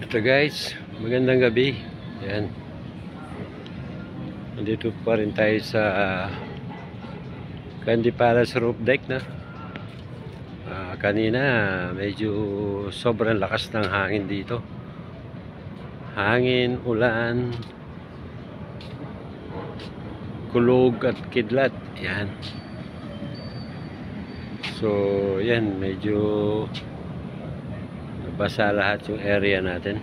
Ito guys, magandang gabi. Ayan. Nandito pa rin tayo sa Candy Palace roof deck na. Kanina medyo sobrang lakas ng hangin dito. Hangin, ulan, kulog at kidlat. Ayan. So, yan, medyo nabasa lahat yung area natin.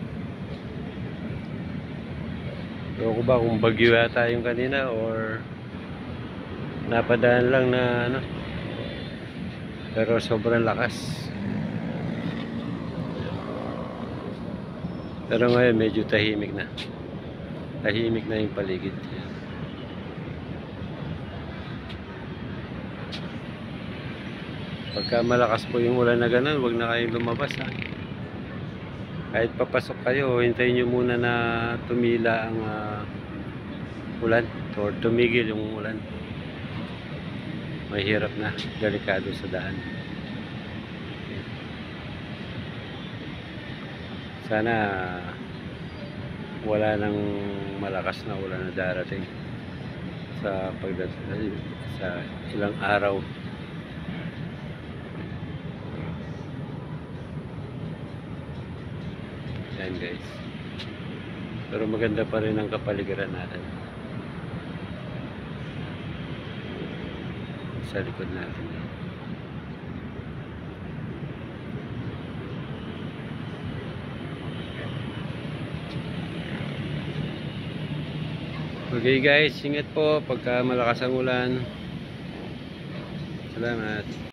Ewan ko ba kung bagyo yata yung kanina or napadaan lang na ano, pero sobrang lakas. Pero ngayon medyo tahimik na. Tahimik na yung paligid. Pagka malakas po yung ulan na ganun, huwag na kayong lumabas ha. Kahit papasok kayo, hintayin nyo muna na tumila ang ulan or tumigil yung ulan. Mahirap na, delikado sa daan. Sana wala nang malakas na ulan na darating sa pagdating sa ilang araw. Yan guys, pero maganda pa rin ang kapaligiran natin sa likod natin. Okay guys, ingat po pagka malakas ang ulan. Salamat.